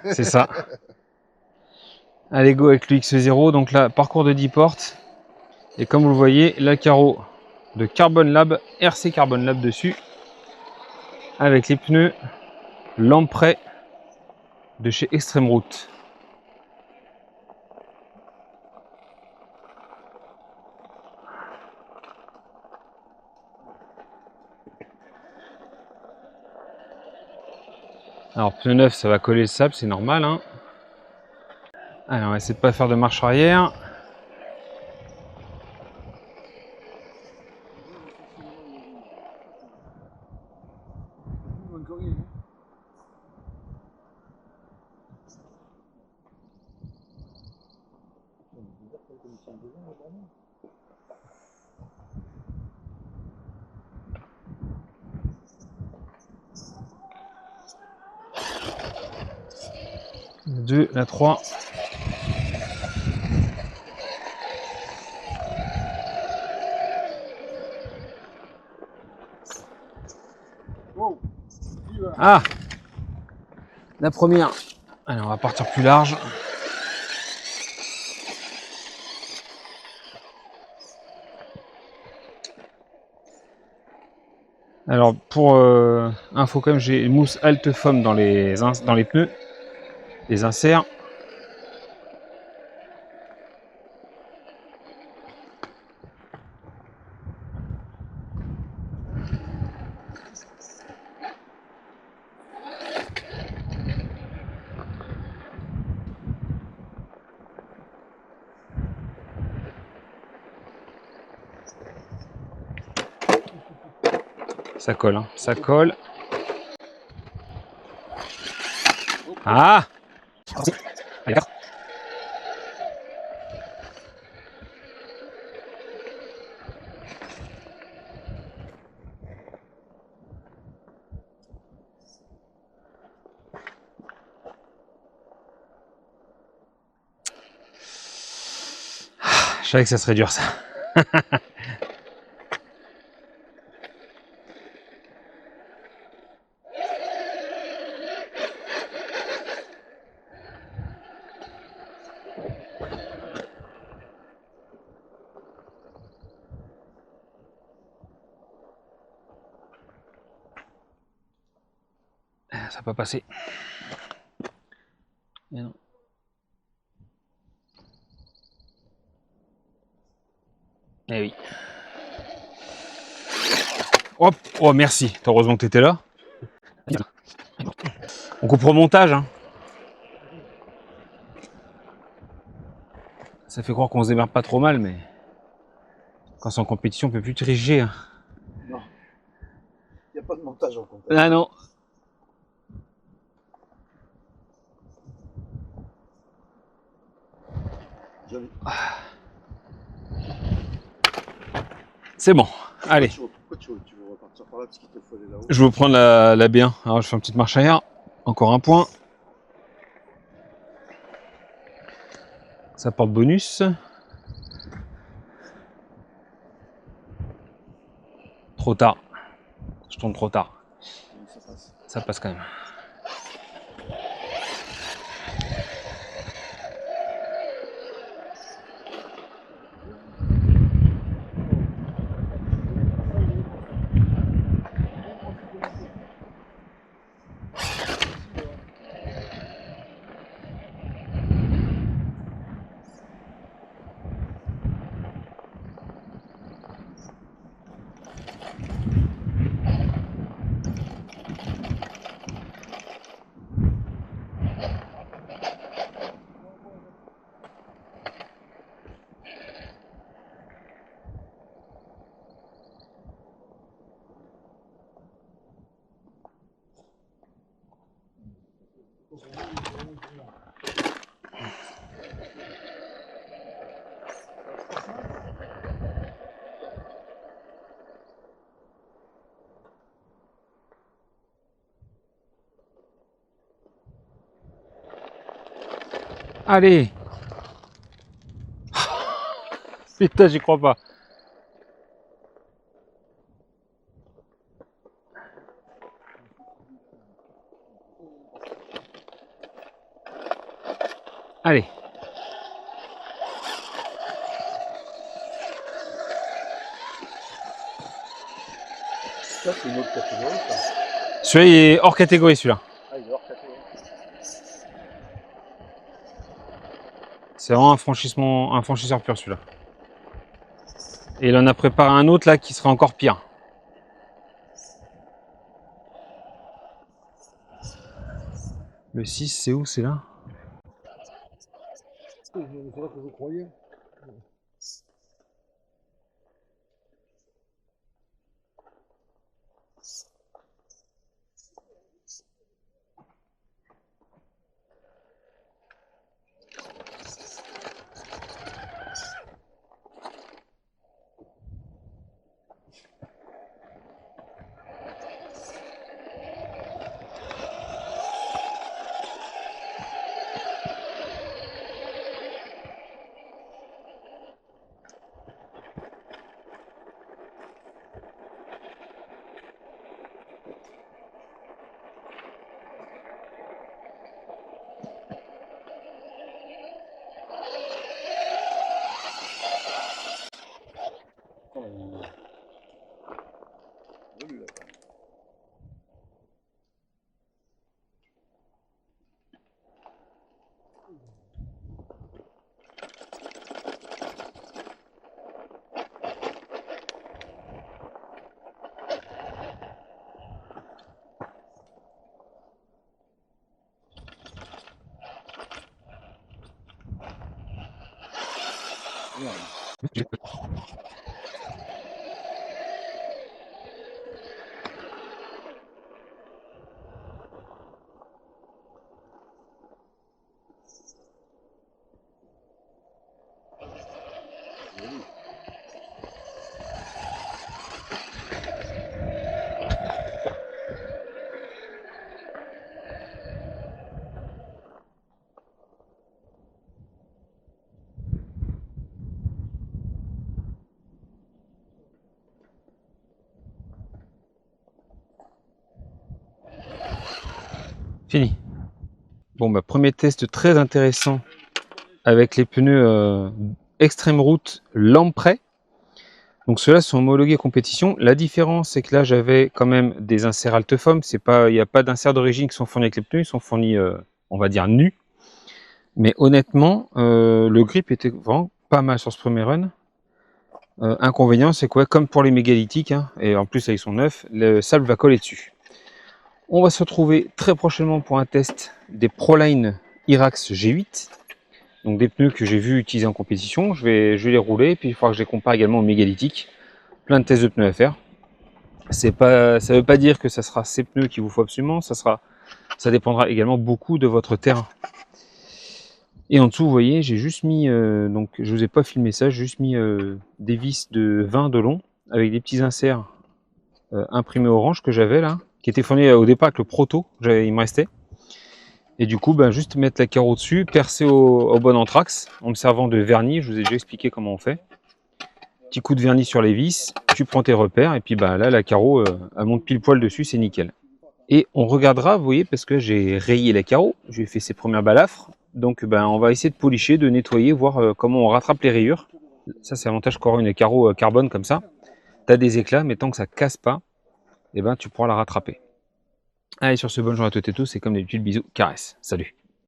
C'est ça. Allez, go avec le X0. Donc là, parcours de 10 portes. Et comme vous le voyez, la carreau de Carbon Lab, RC Carbon Lab dessus. Avec les pneus Lamprey de chez Extreme Route. Alors, pneu neuf, ça va coller le sable, c'est normal. Hein. Allez, on va essayer de ne pas faire de marche arrière. La 2, la 3. Ah, la première. Allez, on va partir plus large. Alors, pour info quand même, j'ai une mousse Halte Foam dans les pneus, les inserts. Ça colle, hein, ça colle. Ah! Allez, je savais que ça serait dur ça. Ça va pas passer. Mais non. Eh oui. Hop, oh merci, heureusement que tu étais là. On coupe au montage. Hein. Ça fait croire qu'on se démerde pas trop mal, mais quand c'est en compétition, on peut plus tricher. Hein. Non, il n'y a pas de montage en compétition. Ah non. C'est bon, allez. Pourquoi tu veux repartir par là parce qu'il te faut aller là-haut? Je vais prendre la B1. Alors je fais une petite marche arrière. Encore un point. Ça porte bonus. Trop tard. Je tourne trop tard. Ça passe. Ça passe quand même. Allez. Putain, j'y crois pas. Allez. Ça, c'est une autre catégorie, ça. Celui-là, il est hors catégorie, celui-là. Ah, il est hors catégorie. C'est vraiment un franchisseur pur, celui-là. Et il en a préparé un autre, là, qui sera encore pire. Le 6, c'est où? C'est là? C'est là que je croyais. Fini. Bon, bah, premier test très intéressant avec les pneus Extreme Route Lamprey. Donc ceux-là sont homologués compétition. La différence, c'est que là, j'avais quand même des inserts Altefoam. Il n'y a pas d'inserts d'origine qui sont fournis avec les pneus. Ils sont fournis, on va dire, nus. Mais honnêtement, le grip était vraiment pas mal sur ce premier run. Inconvénient, c'est quoi, comme pour les mégalithiques, hein, et en plus là ils sont neufs, le sable va coller dessus. On va se retrouver très prochainement pour un test des Proline Irax G8. Donc des pneus que j'ai vu utiliser en compétition. Je vais les rouler, et puis il faudra que je les compare également aux mégalithiques. Plein de tests de pneus à faire. Ça ne veut pas dire que ça sera ces pneus qu'il vous faut absolument, ça dépendra également beaucoup de votre terrain. Et en dessous, vous voyez, j'ai juste mis, donc je vous ai pas filmé ça, j'ai juste mis des vis de 20 de long avec des petits inserts imprimés orange que j'avais là, qui étaient fournis au départ avec le proto, il me restait. Et du coup, ben, juste mettre la carreau dessus, percer au bon anthrax, en me servant de vernis, je vous ai déjà expliqué comment on fait. Petit coup de vernis sur les vis, tu prends tes repères, et puis ben, là, la carreau, elle monte pile poil dessus, c'est nickel. Et on regardera, vous voyez, parce que j'ai rayé la carreau, j'ai fait ses premières balafres. Donc ben, on va essayer de policher, de nettoyer, voir comment on rattrape les rayures. Ça c'est l'avantage qu'aura une carreau carbone comme ça. Tu as des éclats, mais tant que ça casse pas, eh ben, tu pourras la rattraper. Allez, sur ce, bonne journée à toutes et tous, et comme d'habitude, bisous, caresses, salut.